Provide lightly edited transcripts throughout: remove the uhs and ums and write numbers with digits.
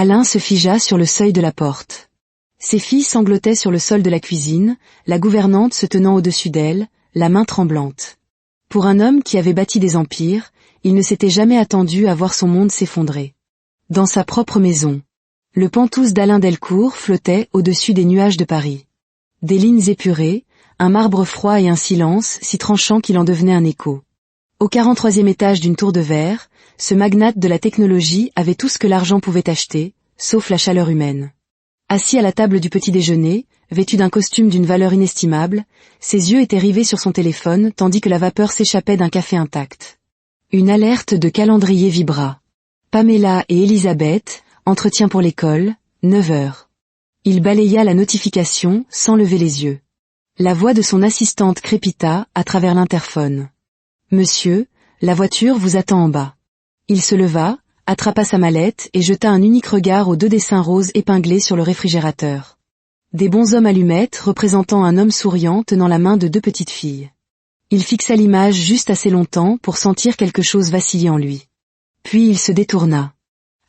Alain se figea sur le seuil de la porte. Ses filles sanglotaient sur le sol de la cuisine, la gouvernante se tenant au-dessus d'elle, la main tremblante. Pour un homme qui avait bâti des empires, il ne s'était jamais attendu à voir son monde s'effondrer. Dans sa propre maison, le Penthouse d'Alain Delcourt flottait au-dessus des nuages de Paris. Des lignes épurées, un marbre froid et un silence si tranchant qu'il en devenait un écho. Au 43e étage d'une tour de verre, ce magnate de la technologie avait tout ce que l'argent pouvait acheter, sauf la chaleur humaine. Assis à la table du petit déjeuner, vêtu d'un costume d'une valeur inestimable, ses yeux étaient rivés sur son téléphone tandis que la vapeur s'échappait d'un café intact. Une alerte de calendrier vibra. Pamela et Elisabeth, entretien pour l'école, 9 heures. Il balaya la notification sans lever les yeux. La voix de son assistante crépita à travers l'interphone. « Monsieur, la voiture vous attend en bas. » Il se leva, attrapa sa mallette et jeta un unique regard aux 2 dessins roses épinglés sur le réfrigérateur. Des bonshommes allumettes représentant un homme souriant tenant la main de 2 petites filles. Il fixa l'image juste assez longtemps pour sentir quelque chose vaciller en lui. Puis il se détourna.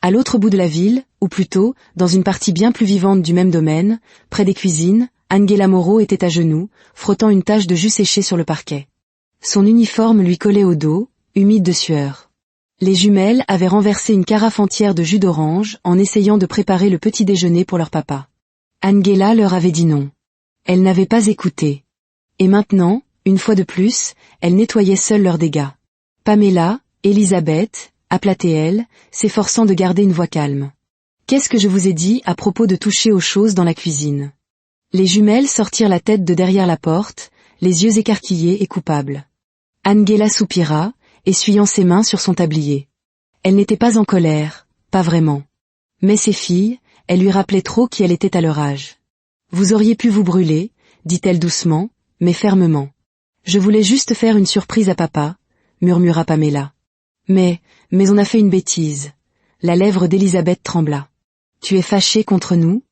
À l'autre bout de la ville, ou plutôt, dans une partie bien plus vivante du même domaine, près des cuisines, Anguela Moreau était à genoux, frottant une tache de jus séché sur le parquet. Son uniforme lui collait au dos, humide de sueur. Les jumelles avaient renversé une carafe entière de jus d'orange en essayant de préparer le petit déjeuner pour leur papa. Anguela leur avait dit non. Elle n'avait pas écouté. Et maintenant, une fois de plus, elle nettoyait seule leurs dégâts. Pamela, Elisabeth, aplatait-elle, s'efforçant de garder une voix calme. « Qu'est-ce que je vous ai dit à propos de toucher aux choses dans la cuisine ?» Les jumelles sortirent la tête de derrière la porte, les yeux écarquillés et coupables. Anguela soupira, essuyant ses mains sur son tablier. Elle n'était pas en colère, pas vraiment. Mais ses filles, elle lui rappelait trop qui elle était à leur âge. « Vous auriez pu vous brûler, dit-elle doucement, mais fermement. Je voulais juste faire une surprise à papa, murmura Pamela. Mais on a fait une bêtise. La lèvre d'Elisabeth trembla. Tu es fâchée contre nous?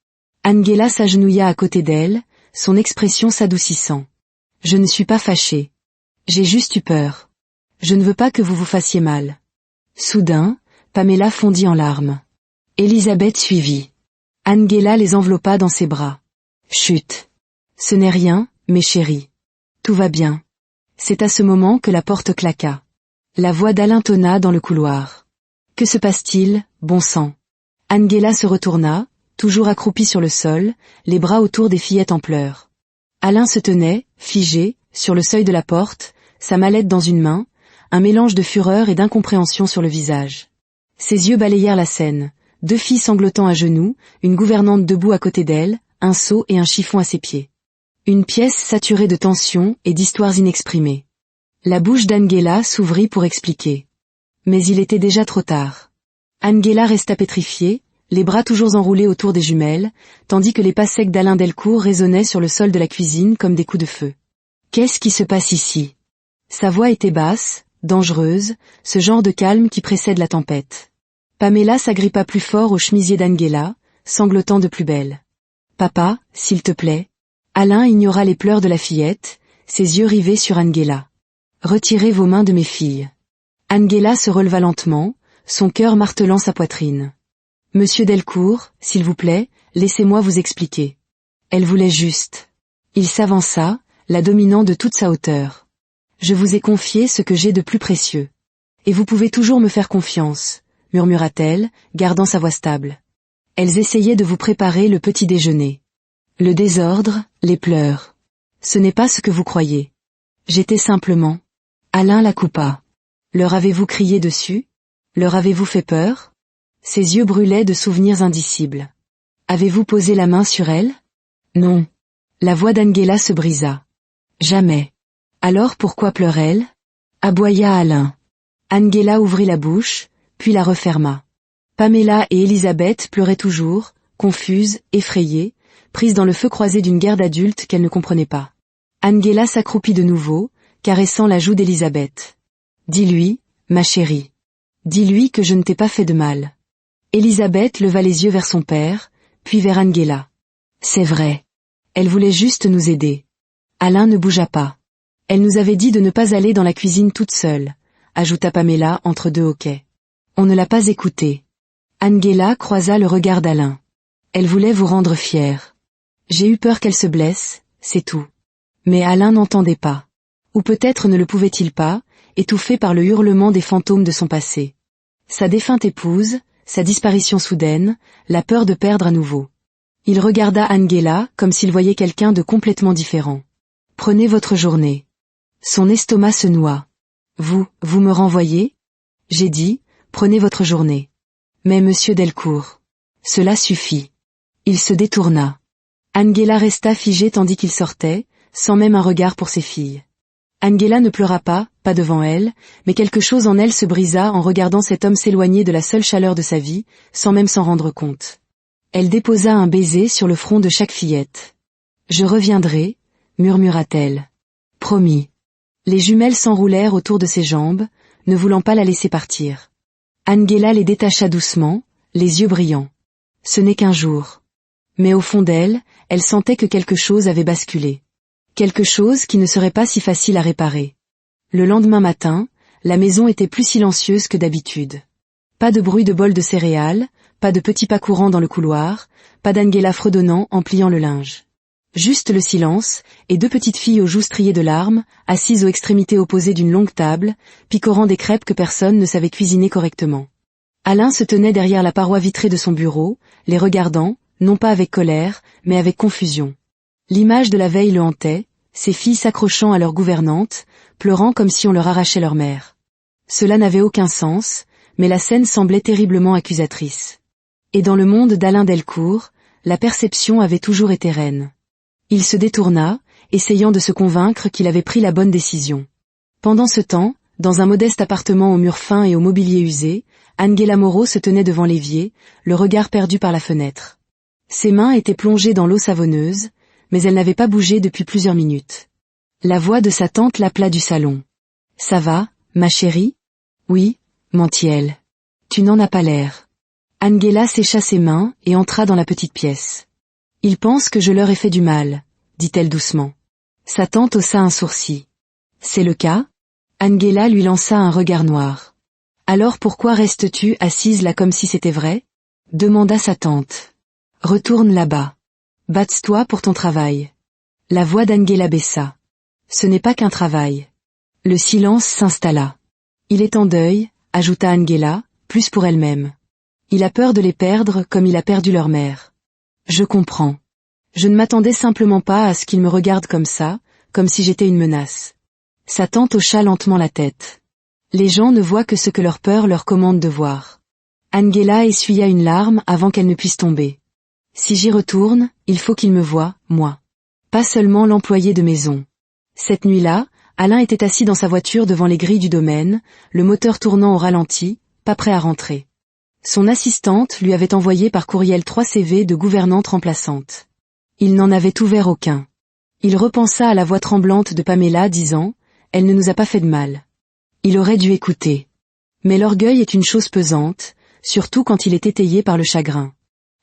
Anguela s'agenouilla à côté d'elle, son expression s'adoucissant. Je ne suis pas fâchée. J'ai juste eu peur. Je ne veux pas que vous vous fassiez mal. Soudain, Pamela fondit en larmes. Elisabeth suivit. Anguela les enveloppa dans ses bras. Chut. Ce n'est rien, mes chéris. Tout va bien. C'est à ce moment que la porte claqua. La voix d'Alain tonna dans le couloir. Que se passe-t-il, bon sang? Anguela se retourna, toujours accroupie sur le sol, les bras autour des fillettes en pleurs. Alain se tenait, figé, sur le seuil de la porte, sa mallette dans une main, un mélange de fureur et d'incompréhension sur le visage. Ses yeux balayèrent la scène, 2 filles sanglotant à genoux, une gouvernante debout à côté d'elle, un seau et un chiffon à ses pieds. Une pièce saturée de tension et d'histoires inexprimées. La bouche d'Anguela s'ouvrit pour expliquer. Mais il était déjà trop tard. Anguela resta pétrifiée, les bras toujours enroulés autour des jumelles, tandis que les pas secs d'Alain Delcourt résonnaient sur le sol de la cuisine comme des coups de feu. Qu'est-ce qui se passe ici? Sa voix était basse, dangereuse, ce genre de calme qui précède la tempête. Pamela s'agrippa plus fort au chemisier d'Anguela, sanglotant de plus belle. Papa, s'il te plaît. Alain ignora les pleurs de la fillette, ses yeux rivés sur Anguela. Retirez vos mains de mes filles. Anguela se releva lentement, son cœur martelant sa poitrine. Monsieur Delcourt, s'il vous plaît, laissez-moi vous expliquer. Elle voulait juste. Il s'avança, la dominant de toute sa hauteur. Je vous ai confié ce que j'ai de plus précieux. Et vous pouvez toujours me faire confiance, murmura-t-elle, gardant sa voix stable. Elles essayaient de vous préparer le petit déjeuner. Le désordre, les pleurs. Ce n'est pas ce que vous croyez. J'étais simplement... Alain la coupa. Leur avez-vous crié dessus? Leur avez-vous fait peur? Ses yeux brûlaient de souvenirs indicibles. Avez-vous posé la main sur elle? Non. La voix d'Anguela se brisa. Jamais. Alors pourquoi pleure-t-elle? Aboya Alain. Anguela ouvrit la bouche, puis la referma. Pamela et Elisabeth pleuraient toujours, confuses, effrayées, prises dans le feu croisé d'une guerre d'adultes qu'elles ne comprenaient pas. Anguela s'accroupit de nouveau, caressant la joue d'Elisabeth. Dis-lui, ma chérie. Dis-lui que je ne t'ai pas fait de mal. Elisabeth leva les yeux vers son père, puis vers Anguela. C'est vrai. Elle voulait juste nous aider. Alain ne bougea pas. Elle nous avait dit de ne pas aller dans la cuisine toute seule, ajouta Pamela entre 2 hoquets. On ne l'a pas écoutée. Angela croisa le regard d'Alain. Elle voulait vous rendre fier. J'ai eu peur qu'elle se blesse, c'est tout. Mais Alain n'entendait pas. Ou peut-être ne le pouvait-il pas, étouffé par le hurlement des fantômes de son passé. Sa défunte épouse, sa disparition soudaine, la peur de perdre à nouveau. Il regarda Angela comme s'il voyait quelqu'un de complètement différent. Prenez votre journée. Son estomac se noua. Vous me renvoyez? J'ai dit, prenez votre journée. Mais monsieur Delcourt. Cela suffit. Il se détourna. Angela resta figée tandis qu'il sortait, sans même un regard pour ses filles. Angela ne pleura pas devant elle, mais quelque chose en elle se brisa en regardant cet homme s'éloigner de la seule chaleur de sa vie, sans même s'en rendre compte. Elle déposa un baiser sur le front de chaque fillette. « Je reviendrai », murmura-t-elle. « Promis. » Les jumelles s'enroulèrent autour de ses jambes, ne voulant pas la laisser partir. Angela les détacha doucement, les yeux brillants. Ce n'est qu'un jour. Mais au fond d'elle, elle sentait que quelque chose avait basculé. Quelque chose qui ne serait pas si facile à réparer. Le lendemain matin, la maison était plus silencieuse que d'habitude. Pas de bruit de bol de céréales, pas de petits pas courants dans le couloir, pas d'Angela fredonnant en pliant le linge. Juste le silence, et deux petites filles aux joues striées de larmes, assises aux extrémités opposées d'une longue table, picorant des crêpes que personne ne savait cuisiner correctement. Alain se tenait derrière la paroi vitrée de son bureau, les regardant, non pas avec colère, mais avec confusion. L'image de la veille le hantait, ses filles s'accrochant à leur gouvernante, pleurant comme si on leur arrachait leur mère. Cela n'avait aucun sens, mais la scène semblait terriblement accusatrice. Et dans le monde d'Alain Delcourt, la perception avait toujours été reine. Il se détourna, essayant de se convaincre qu'il avait pris la bonne décision. Pendant ce temps, dans un modeste appartement aux murs fins et au mobilier usé, Angela Moreau se tenait devant l'évier, le regard perdu par la fenêtre. Ses mains étaient plongées dans l'eau savonneuse, mais elle n'avait pas bougé depuis plusieurs minutes. La voix de sa tante l'appela du salon. « Ça va, ma chérie ?»« Oui, mentit-elle. »« Tu n'en as pas l'air. » Angela sécha ses mains et entra dans la petite pièce. « Ils pensent que je leur ai fait du mal, » dit-elle doucement. Sa tante haussa un sourcil. « C'est le cas ?» Angela lui lança un regard noir. « Alors pourquoi restes-tu assise là comme si c'était vrai ?» demanda sa tante. « Retourne là-bas. Batte-toi pour ton travail. » La voix d'Angela baissa. « Ce n'est pas qu'un travail. » Le silence s'installa. « Il est en deuil, » ajouta Angela, plus pour elle-même. « Il a peur de les perdre comme il a perdu leur mère. » Je comprends. Je ne m'attendais simplement pas à ce qu'il me regarde comme ça, comme si j'étais une menace. Sa tante hocha lentement la tête. Les gens ne voient que ce que leur peur leur commande de voir. Angela essuya une larme avant qu'elle ne puisse tomber. Si j'y retourne, il faut qu'il me voie, moi. Pas seulement l'employé de maison. Cette nuit-là, Alain était assis dans sa voiture devant les grilles du domaine, le moteur tournant au ralenti, pas prêt à rentrer. Son assistante lui avait envoyé par courriel 3 CV de gouvernante remplaçante. Il n'en avait ouvert aucun. Il repensa à la voix tremblante de Pamela disant « Elle ne nous a pas fait de mal ». Il aurait dû écouter. Mais l'orgueil est une chose pesante, surtout quand il est étayé par le chagrin.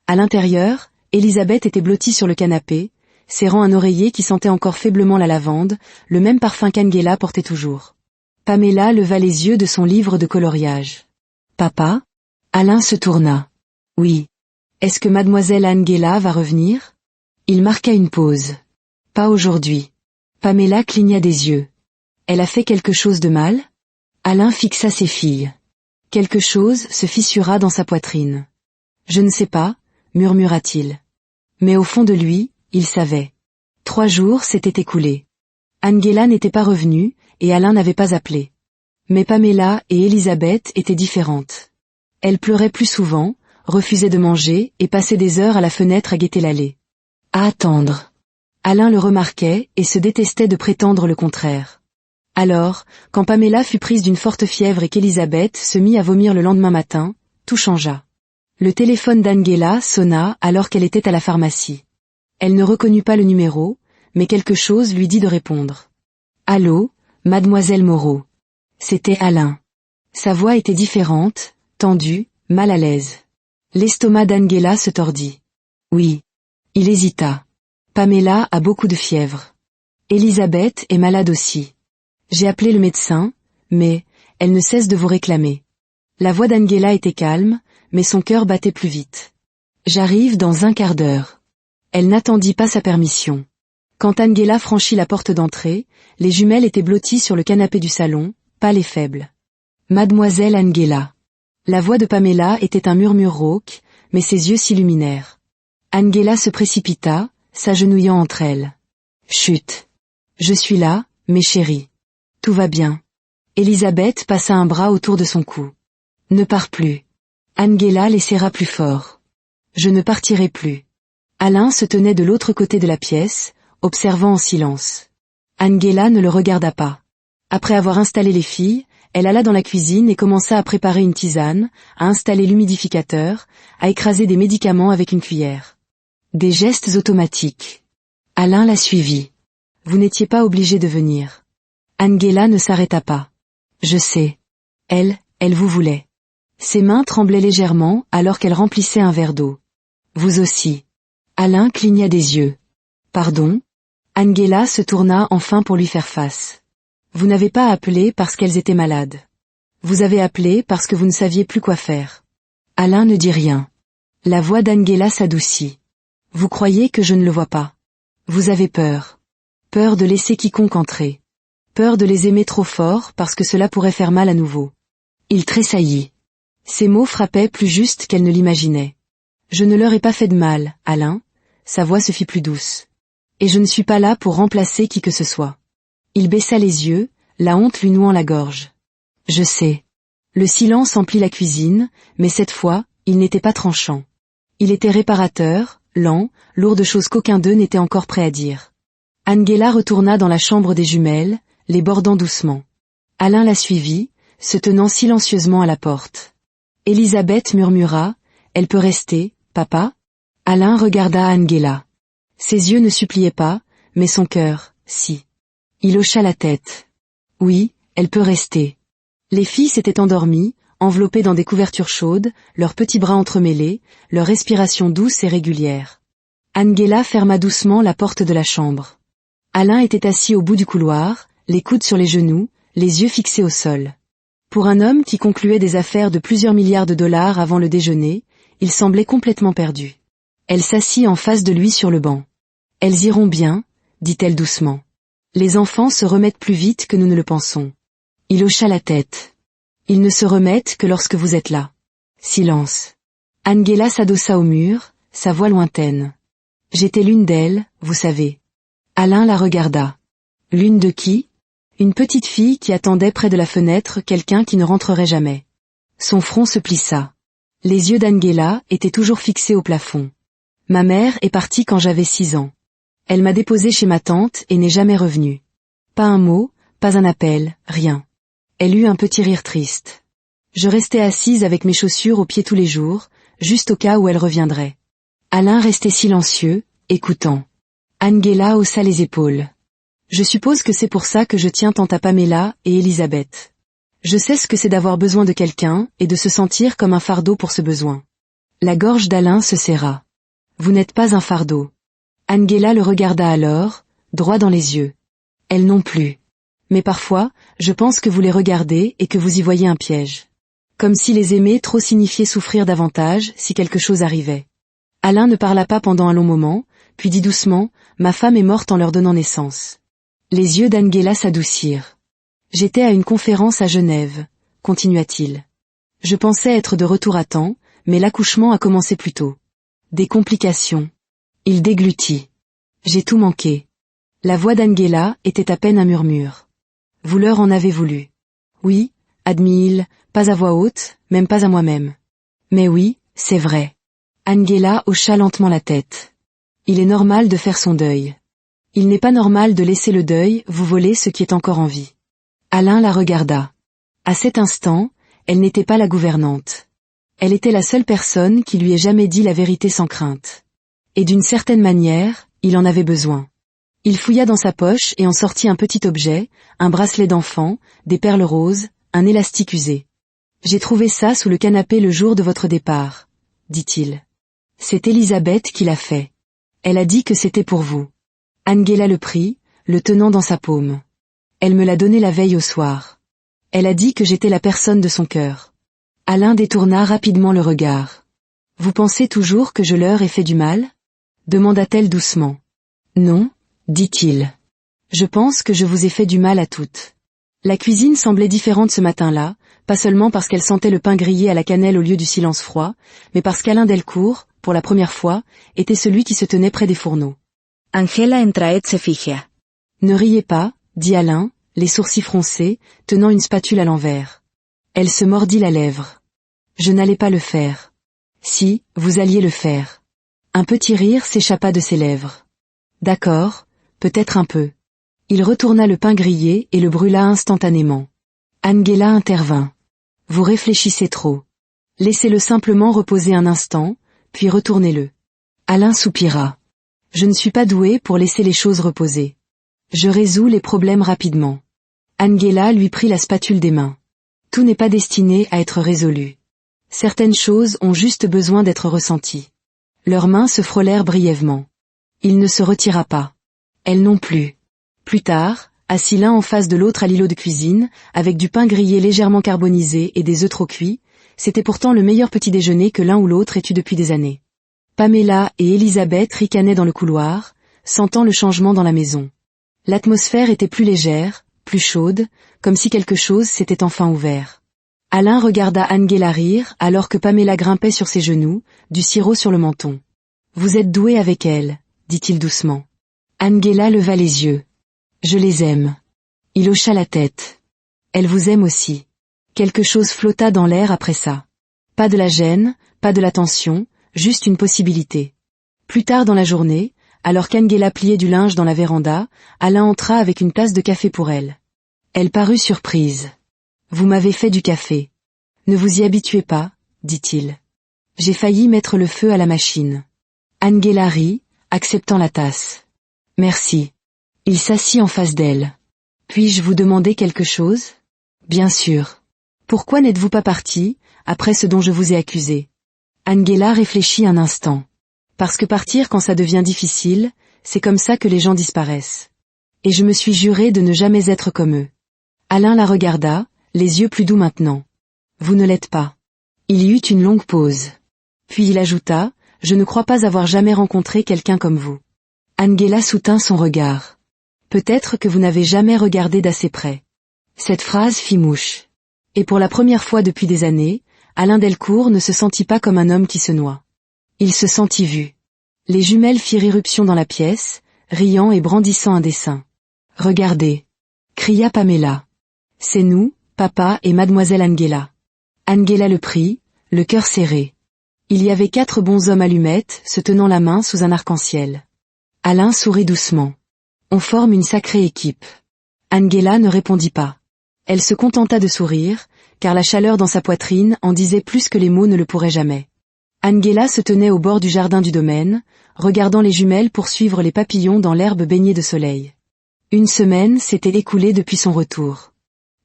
À l'intérieur, Elisabeth était blottie sur le canapé, serrant un oreiller qui sentait encore faiblement la lavande, le même parfum qu'Angela portait toujours. Pamela leva les yeux de son livre de coloriage. « Papa ?» Alain se tourna. « Oui. Est-ce que mademoiselle Angela va revenir ?» Il marqua une pause. « Pas aujourd'hui. » Pamela cligna des yeux. « Elle a fait quelque chose de mal ?» Alain fixa ses filles. Quelque chose se fissura dans sa poitrine. « Je ne sais pas », murmura-t-il. Mais au fond de lui, il savait. 3 jours s'étaient écoulés. Angela n'était pas revenue, et Alain n'avait pas appelé. Mais Pamela et Elisabeth étaient différentes. Elle pleurait plus souvent, refusait de manger et passait des heures à la fenêtre à guetter l'allée. À attendre. Alain le remarquait et se détestait de prétendre le contraire. Alors, quand Pamela fut prise d'une forte fièvre et qu'Elisabeth se mit à vomir le lendemain matin, tout changea. Le téléphone d'Angela sonna alors qu'elle était à la pharmacie. Elle ne reconnut pas le numéro, mais quelque chose lui dit de répondre. « Allô, mademoiselle Moreau. » C'était Alain. Sa voix était différente, tendue, mal à l'aise. L'estomac d'Angela se tordit. « Oui. » Il hésita. « Pamela a beaucoup de fièvre. Elisabeth est malade aussi. J'ai appelé le médecin, mais elle ne cesse de vous réclamer. » La voix d'Angela était calme, mais son cœur battait plus vite. J'arrive dans un quart d'heure. Elle n'attendit pas sa permission. Quand Angela franchit la porte d'entrée, les jumelles étaient blotties sur le canapé du salon, pâles et faibles. Mademoiselle Angela. La voix de Pamela était un murmure rauque, mais ses yeux s'illuminèrent. Angela se précipita, s'agenouillant entre elles. Chut. Je suis là, mes chéris. Tout va bien. Elisabeth passa un bras autour de son cou. Ne pars plus. Angela les serra plus fort. Je ne partirai plus. Alain se tenait de l'autre côté de la pièce, observant en silence. Angela ne le regarda pas. Après avoir installé les filles, elle alla dans la cuisine et commença à préparer une tisane, à installer l'humidificateur, à écraser des médicaments avec une cuillère. Des gestes automatiques. Alain la suivit. Vous n'étiez pas obligé de venir. Angela ne s'arrêta pas. Je sais. Elle vous voulait. Ses mains tremblaient légèrement alors qu'elle remplissait un verre d'eau. Vous aussi. Alain cligna des yeux. Pardon? Angela se tourna enfin pour lui faire face. Vous n'avez pas appelé parce qu'elles étaient malades. Vous avez appelé parce que vous ne saviez plus quoi faire. Alain ne dit rien. La voix d'Angela s'adoucit. Vous croyez que je ne le vois pas. Vous avez peur. Peur de laisser quiconque entrer. Peur de les aimer trop fort parce que cela pourrait faire mal à nouveau. Il tressaillit. Ces mots frappaient plus juste qu'elle ne l'imaginait. Je ne leur ai pas fait de mal, Alain. Sa voix se fit plus douce. Et je ne suis pas là pour remplacer qui que ce soit. Il baissa les yeux, la honte lui nouant la gorge. Je sais. Le silence emplit la cuisine, mais cette fois, il n'était pas tranchant. Il était réparateur, lent, lourd de choses qu'aucun d'eux n'était encore prêt à dire. Angela retourna dans la chambre des jumelles, les bordant doucement. Alain la suivit, se tenant silencieusement à la porte. Elisabeth murmura, « Elle peut rester, papa ?» Alain regarda Angela. Ses yeux ne suppliaient pas, mais son cœur, si. Il hocha la tête. Oui, elle peut rester. Les filles s'étaient endormies, enveloppées dans des couvertures chaudes, leurs petits bras entremêlés, leur respiration douce et régulière. Angela ferma doucement la porte de la chambre. Alain était assis au bout du couloir, les coudes sur les genoux, les yeux fixés au sol. Pour un homme qui concluait des affaires de plusieurs milliards de dollars avant le déjeuner, il semblait complètement perdu. Elle s'assit en face de lui sur le banc. « Elles iront bien, » dit-elle doucement. « Les enfants se remettent plus vite que nous ne le pensons. » Il hocha la tête. « Ils ne se remettent que lorsque vous êtes là. » Silence. Angela s'adossa au mur, sa voix lointaine. « J'étais l'une d'elles, vous savez. » Alain la regarda. « L'une de qui ?» Une petite fille qui attendait près de la fenêtre quelqu'un qui ne rentrerait jamais. Son front se plissa. Les yeux d'Angela étaient toujours fixés au plafond. « Ma mère est partie quand j'avais 6 ans. Elle m'a déposée chez ma tante et n'est jamais revenue. Pas un mot, pas un appel, rien. Elle eut un petit rire triste. Je restais assise avec mes chaussures aux pieds tous les jours, juste au cas où elle reviendrait. » Alain restait silencieux, écoutant. Angela haussa les épaules. « Je suppose que c'est pour ça que je tiens tant à Pamela et Elisabeth. Je sais ce que c'est d'avoir besoin de quelqu'un et de se sentir comme un fardeau pour ce besoin. » La gorge d'Alain se serra. « Vous n'êtes pas un fardeau. » Angela le regarda alors, droit dans les yeux. Elle non plus. Mais parfois, je pense que vous les regardez et que vous y voyez un piège. Comme si les aimer trop signifiait souffrir davantage si quelque chose arrivait. Alain ne parla pas pendant un long moment, puis dit doucement, « Ma femme est morte en leur donnant naissance. » Les yeux d'Angela s'adoucirent. « J'étais à une conférence à Genève, » continua-t-il. « Je pensais être de retour à temps, mais l'accouchement a commencé plus tôt. Des complications. » Il déglutit. « J'ai tout manqué. » La voix d'Angela était à peine un murmure. « Vous leur en avez voulu. »« Oui, » admit-il, pas à voix haute, même pas à moi-même. « Mais oui, c'est vrai. » Angela hocha lentement la tête. « Il est normal de faire son deuil. Il n'est pas normal de laisser le deuil vous voler ce qui est encore en vie. » Alain la regarda. À cet instant, elle n'était pas la gouvernante. Elle était la seule personne qui lui ait jamais dit la vérité sans crainte. Et d'une certaine manière, il en avait besoin. Il fouilla dans sa poche et en sortit un petit objet, un bracelet d'enfant, des perles roses, un élastique usé. « J'ai trouvé ça sous le canapé le jour de votre départ, » dit-il. « C'est Elisabeth qui l'a fait. Elle a dit que c'était pour vous. » Angela le prit, le tenant dans sa paume. « Elle me l'a donné la veille au soir. Elle a dit que j'étais la personne de son cœur. » Alain détourna rapidement le regard. Vous pensez toujours que je leur ai fait du mal? Demanda-t-elle doucement. Non, dit-il. Je pense que je vous ai fait du mal à toutes. La cuisine semblait différente ce matin-là, pas seulement parce qu'elle sentait le pain grillé à la cannelle au lieu du silence froid, mais parce qu'Alain Delcourt, pour la première fois, était celui qui se tenait près des fourneaux. Angela entra et se fija. Ne riez pas, dit Alain, les sourcils froncés, tenant une spatule à l'envers. Elle se mordit la lèvre. Je n'allais pas le faire. Si, vous alliez le faire. Un petit rire s'échappa de ses lèvres. D'accord, peut-être un peu. Il retourna le pain grillé et le brûla instantanément. Angela intervint. Vous réfléchissez trop. Laissez-le simplement reposer un instant, puis retournez-le. Alain soupira. Je ne suis pas doué pour laisser les choses reposer. Je résous les problèmes rapidement. Angela lui prit la spatule des mains. Tout n'est pas destiné à être résolu. Certaines choses ont juste besoin d'être ressenties. Leurs mains se frôlèrent brièvement. Il ne se retira pas. Elle non plus. Plus tard, assis l'un en face de l'autre à l'îlot de cuisine, avec du pain grillé légèrement carbonisé et des œufs trop cuits, c'était pourtant le meilleur petit déjeuner que l'un ou l'autre ait eu depuis des années. Pamela et Elisabeth ricanaient dans le couloir, sentant le changement dans la maison. L'atmosphère était plus légère, plus chaude, comme si quelque chose s'était enfin ouvert. Alain regarda Angela rire alors que Pamela grimpait sur ses genoux, du sirop sur le menton. « Vous êtes doué avec elle, dit-il doucement. Angela leva les yeux. « Je les aime. » Il hocha la tête. « Elle vous aime aussi. » Quelque chose flotta dans l'air après ça. Pas de la gêne, pas de la tension, juste une possibilité. Plus tard dans la journée, alors qu'Angela pliait du linge dans la véranda, Alain entra avec une tasse de café pour elle. Elle parut surprise. « Vous m'avez fait du café. » « Ne vous y habituez pas, dit-il. J'ai failli mettre le feu à la machine. Angela rit, acceptant la tasse. « Merci. » Il s'assit en face d'elle. « Puis-je vous demander quelque chose ? » « Bien sûr. Pourquoi n'êtes-vous pas parti, après ce dont je vous ai accusé ?» Angela réfléchit un instant. « Parce que partir quand ça devient difficile, c'est comme ça que les gens disparaissent. Et je me suis juré de ne jamais être comme eux. » Alain la regarda, les yeux plus doux maintenant. « Vous ne l'êtes pas. » Il y eut une longue pause. Puis il ajouta, « Je ne crois pas avoir jamais rencontré quelqu'un comme vous. » Angela soutint son regard. « Peut-être que vous n'avez jamais regardé d'assez près. » Cette phrase fit mouche. Et pour la première fois depuis des années, Alain Delcourt ne se sentit pas comme un homme qui se noie. Il se sentit vu. Les jumelles firent irruption dans la pièce, riant et brandissant un dessin. « Regardez !» cria Pamela. « C'est nous, papa et mademoiselle Angela. » Angela le prit, le cœur serré. Il y avait 4 bonshommes allumettes se tenant la main sous un arc-en-ciel. Alain sourit doucement. On forme une sacrée équipe. Angela ne répondit pas. Elle se contenta de sourire, car la chaleur dans sa poitrine en disait plus que les mots ne le pourraient jamais. Angela se tenait au bord du jardin du domaine, regardant les jumelles poursuivre les papillons dans l'herbe baignée de soleil. Une semaine s'était écoulée depuis son retour.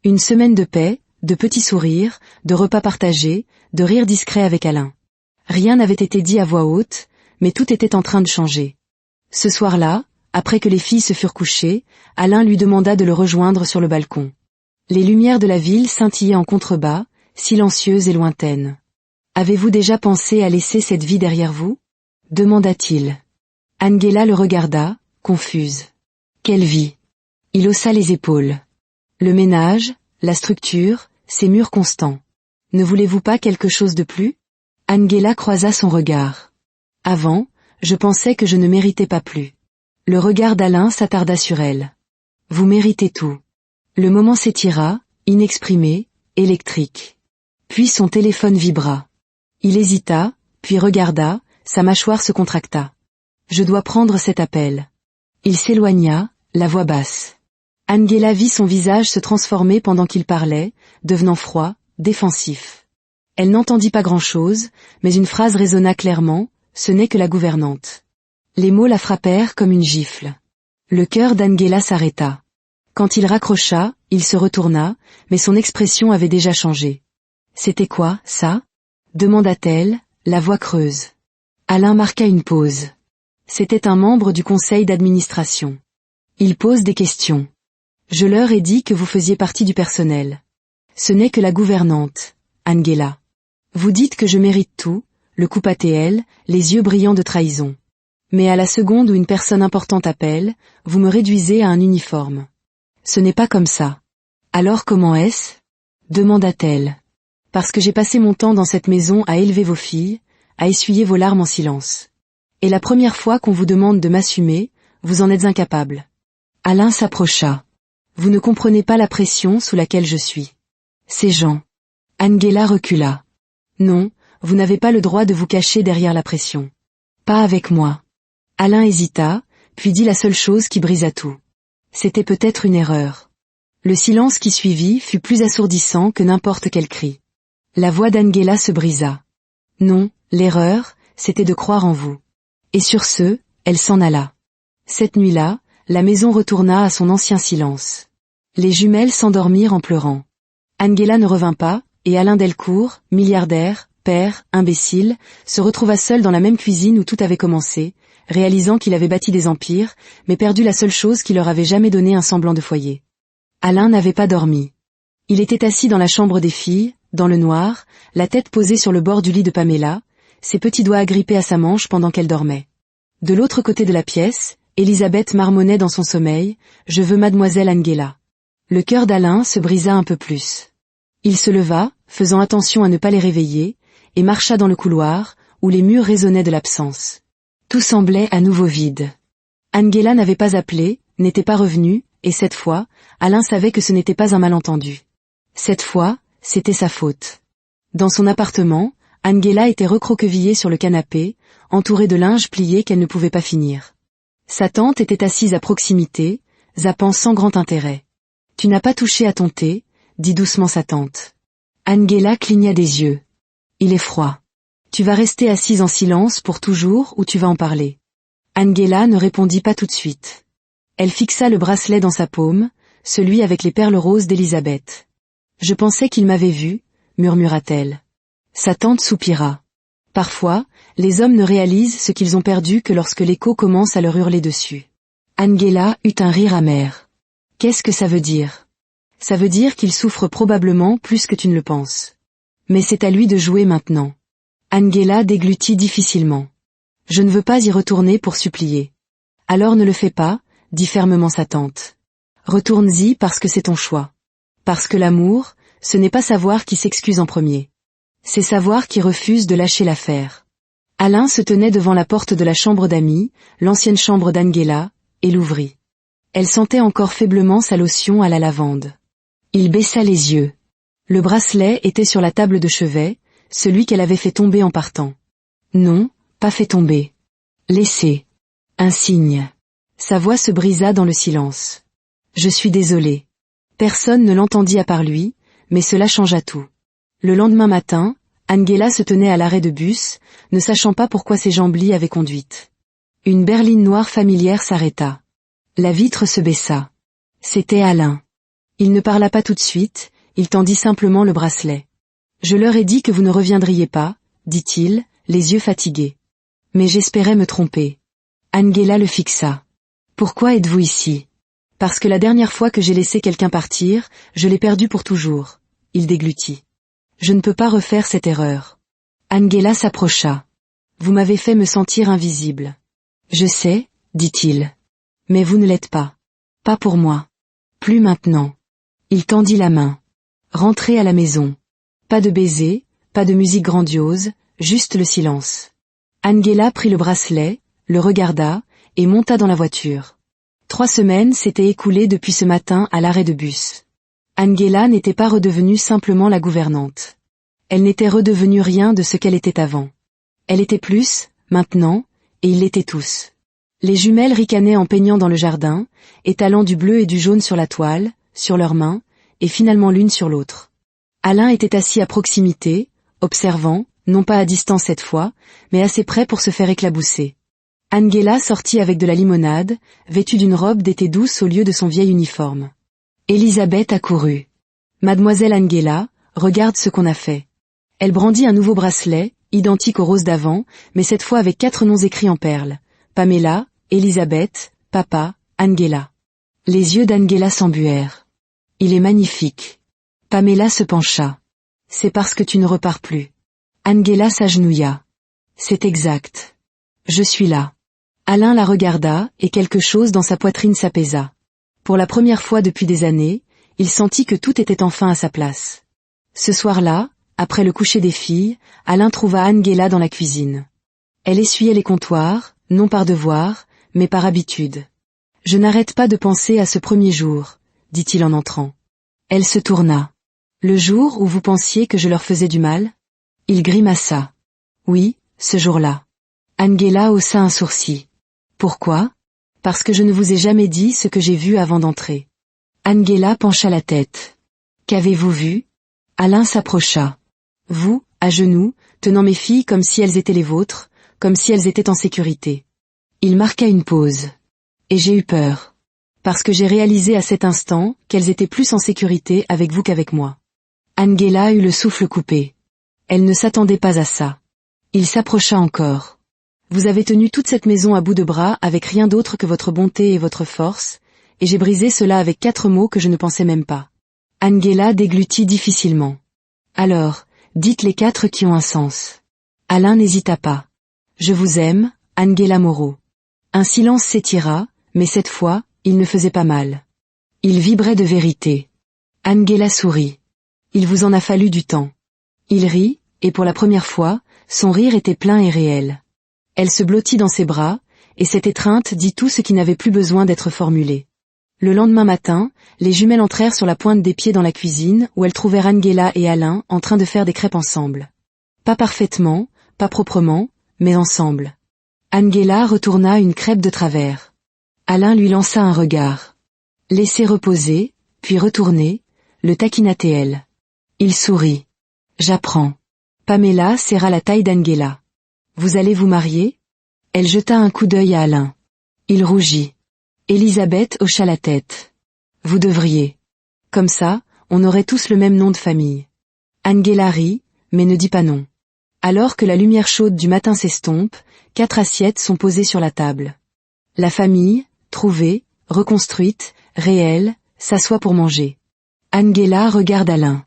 Une semaine de paix, de petits sourires, de repas partagés, de rires discrets avec Alain. Rien n'avait été dit à voix haute, mais tout était en train de changer. Ce soir-là, après que les filles se furent couchées, Alain lui demanda de le rejoindre sur le balcon. Les lumières de la ville scintillaient en contrebas, silencieuses et lointaines. « Avez-vous déjà pensé à laisser cette vie derrière vous ?» demanda-t-il. Angela le regarda, confuse. « Quelle vie ?» Il haussa les épaules. « Le ménage, la structure, ces murs constants. Ne voulez-vous pas quelque chose de plus ?» Angela croisa son regard. « Avant, je pensais que je ne méritais pas plus. » Le regard d'Alain s'attarda sur elle. « Vous méritez tout. » Le moment s'étira, inexprimé, électrique. Puis son téléphone vibra. Il hésita, puis regarda, sa mâchoire se contracta. « Je dois prendre cet appel. » Il s'éloigna, la voix basse. Angela vit son visage se transformer pendant qu'il parlait, devenant froid, défensif. Elle n'entendit pas grand-chose, mais une phrase résonna clairement, ce n'est que la gouvernante. Les mots la frappèrent comme une gifle. Le cœur d'Angela s'arrêta. Quand il raccrocha, il se retourna, mais son expression avait déjà changé. « C'était quoi, ça ?» demanda-t-elle, la voix creuse. Alain marqua une pause. C'était un membre du conseil d'administration. Il pose des questions. Je leur ai dit que vous faisiez partie du personnel. Ce n'est que la gouvernante, Angela. Vous dites que je mérite tout, le coup ATL, les yeux brillants de trahison. Mais à la seconde où une personne importante appelle, vous me réduisez à un uniforme. Ce n'est pas comme ça. Alors comment est-ce ? Demanda-t-elle. Parce que j'ai passé mon temps dans cette maison à élever vos filles, à essuyer vos larmes en silence. Et la première fois qu'on vous demande de m'assumer, vous en êtes incapable. Alain s'approcha. Vous ne comprenez pas la pression sous laquelle je suis. C'est Jean. Angela recula. Non, vous n'avez pas le droit de vous cacher derrière la pression. Pas avec moi. Alain hésita, puis dit la seule chose qui brisa tout. C'était peut-être une erreur. Le silence qui suivit fut plus assourdissant que n'importe quel cri. La voix d'Angela se brisa. Non, l'erreur, c'était de croire en vous. Et sur ce, elle s'en alla. Cette nuit-là, la maison retourna à son ancien silence. Les jumelles s'endormirent en pleurant. Angela ne revint pas, et Alain Delcourt, milliardaire, père, imbécile, se retrouva seul dans la même cuisine où tout avait commencé, réalisant qu'il avait bâti des empires, mais perdu la seule chose qui leur avait jamais donné un semblant de foyer. Alain n'avait pas dormi. Il était assis dans la chambre des filles, dans le noir, la tête posée sur le bord du lit de Pamela, ses petits doigts agrippés à sa manche pendant qu'elle dormait. De l'autre côté de la pièce, Elisabeth marmonnait dans son sommeil « Je veux mademoiselle Angela ». Le cœur d'Alain se brisa un peu plus. Il se leva, faisant attention à ne pas les réveiller, et marcha dans le couloir, où les murs résonnaient de l'absence. Tout semblait à nouveau vide. Angela n'avait pas appelé, n'était pas revenue, et cette fois, Alain savait que ce n'était pas un malentendu. Cette fois, c'était sa faute. Dans son appartement, Angela était recroquevillée sur le canapé, entourée de linge plié qu'elle ne pouvait pas finir. Sa tante était assise à proximité, zappant sans grand intérêt. « Tu n'as pas touché à ton thé », dit doucement sa tante. Angela cligna des yeux. « Il est froid. Tu vas rester assise en silence pour toujours ou tu vas en parler ?» Angela ne répondit pas tout de suite. Elle fixa le bracelet dans sa paume, celui avec les perles roses d'Elisabeth. « Je pensais qu'il m'avait vue », murmura-t-elle. Sa tante soupira. Parfois, les hommes ne réalisent ce qu'ils ont perdu que lorsque l'écho commence à leur hurler dessus. Angela eut un rire amer. « Qu'est-ce que ça veut dire ? Ça veut dire qu'il souffre probablement plus que tu ne le penses. Mais c'est à lui de jouer maintenant. » Angela déglutit difficilement. « Je ne veux pas y retourner pour supplier. »« Alors ne le fais pas, » dit fermement sa tante. « Retourne-y parce que c'est ton choix. Parce que l'amour, ce n'est pas savoir qui s'excuse en premier. C'est savoir qui refuse de lâcher l'affaire. » Alain se tenait devant la porte de la chambre d'amis, l'ancienne chambre d'Angela, et l'ouvrit. Elle sentait encore faiblement sa lotion à la lavande. Il baissa les yeux. Le bracelet était sur la table de chevet, celui qu'elle avait fait tomber en partant. Non, pas fait tomber. Laissé. Un signe. Sa voix se brisa dans le silence. Je suis désolée. Personne ne l'entendit à part lui, mais cela changea tout. Le lendemain matin, Angela se tenait à l'arrêt de bus, ne sachant pas pourquoi ses jambes liées avaient conduite. Une berline noire familière s'arrêta. La vitre se baissa. C'était Alain. Il ne parla pas tout de suite, il tendit simplement le bracelet. « Je leur ai dit que vous ne reviendriez pas, » dit-il, les yeux fatigués. « Mais j'espérais me tromper. » Angela le fixa. « Pourquoi êtes-vous ici ? » « Parce que la dernière fois que j'ai laissé quelqu'un partir, je l'ai perdu pour toujours. » Il déglutit. « Je ne peux pas refaire cette erreur. » Angela s'approcha. « Vous m'avez fait me sentir invisible. »« Je sais, » dit-il. « Mais vous ne l'êtes pas. Pas pour moi. Plus maintenant. » Il tendit la main. « Rentrez à la maison. » Pas de baiser, pas de musique grandiose, juste le silence. Angela prit le bracelet, le regarda, et monta dans la voiture. 3 semaines s'étaient écoulées depuis ce matin à l'arrêt de bus. Angela n'était pas redevenue simplement la gouvernante. Elle n'était redevenue rien de ce qu'elle était avant. Elle était plus, maintenant, et ils l'étaient tous. Les jumelles ricanaient en peignant dans le jardin, étalant du bleu et du jaune sur la toile, sur leurs mains, et finalement l'une sur l'autre. Alain était assis à proximité, observant, non pas à distance cette fois, mais assez près pour se faire éclabousser. Angela sortit avec de la limonade, vêtue d'une robe d'été douce au lieu de son vieil uniforme. Elisabeth accourut. « Mademoiselle Angela, regarde ce qu'on a fait. » Elle brandit un nouveau bracelet, identique au rose d'avant, mais cette fois avec 4 noms écrits en perles. Pamela, Elisabeth, Papa, Angela. Les yeux d'Angela s'embuèrent. « Il est magnifique. » Pamela se pencha. « C'est parce que tu ne repars plus. » Angela s'agenouilla. C'est exact. Je suis là. Alain la regarda, et quelque chose dans sa poitrine s'apaisa. Pour la première fois depuis des années, il sentit que tout était enfin à sa place. Ce soir-là, après le coucher des filles, Alain trouva Angela dans la cuisine. Elle essuyait les comptoirs, non par devoir, mais par habitude. « Je n'arrête pas de penser à ce premier jour », dit-il en entrant. Elle se tourna. « Le jour où vous pensiez que je leur faisais du mal ?» Il grimaça. « Oui, ce jour-là. » Angela haussa un sourcil. « Pourquoi ? Parce que je ne vous ai jamais dit ce que j'ai vu avant d'entrer. » Angela pencha la tête. « Qu'avez-vous vu ?» Alain s'approcha. « Vous, à genoux, tenant mes filles comme si elles étaient les vôtres, comme si elles étaient en sécurité. » Il marqua une pause. « Et j'ai eu peur. Parce que j'ai réalisé à cet instant qu'elles étaient plus en sécurité avec vous qu'avec moi. » Angela eut le souffle coupé. Elle ne s'attendait pas à ça. Il s'approcha encore. « Vous avez tenu toute cette maison à bout de bras avec rien d'autre que votre bonté et votre force, et j'ai brisé cela avec 4 mots que je ne pensais même pas. » Angela déglutit difficilement. « Alors, dites les 4 qui ont un sens. » Alain n'hésita pas. « Je vous aime, Angela Moreau. » Un silence s'étira, mais cette fois, il ne faisait pas mal. Il vibrait de vérité. Angela sourit. Il vous en a fallu du temps. Il rit, et pour la première fois, son rire était plein et réel. Elle se blottit dans ses bras, et cette étreinte dit tout ce qui n'avait plus besoin d'être formulé. Le lendemain matin, les jumelles entrèrent sur la pointe des pieds dans la cuisine où elles trouvèrent Angela et Alain en train de faire des crêpes ensemble. Pas parfaitement, pas proprement, mais ensemble. Angela retourna une crêpe de travers. Alain lui lança un regard. Laissez reposer, puis retourner, le taquina-t-elle. Il sourit. J'apprends. Pamela serra la taille d'Angela. Vous allez vous marier ? Elle jeta un coup d'œil à Alain. Il rougit. Elisabeth hocha la tête. Vous devriez. Comme ça, on aurait tous le même nom de famille. Angela rit, mais ne dit pas non. Alors que la lumière chaude du matin s'estompe, 4 assiettes sont posées sur la table. La famille, trouvée, reconstruite, réelle, s'assoit pour manger. Angela regarde Alain.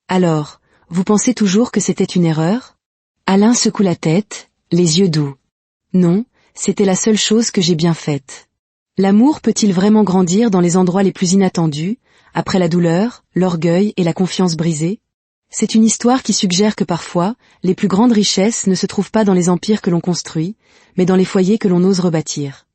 Alors, vous pensez toujours que c'était une erreur ? Alain secoue la tête, les yeux doux. Non, c'était la seule chose que j'ai bien faite. L'amour peut-il vraiment grandir dans les endroits les plus inattendus, après la douleur, l'orgueil et la confiance brisée ? C'est une histoire qui suggère que parfois, les plus grandes richesses ne se trouvent pas dans les empires que l'on construit, mais dans les foyers que l'on ose rebâtir.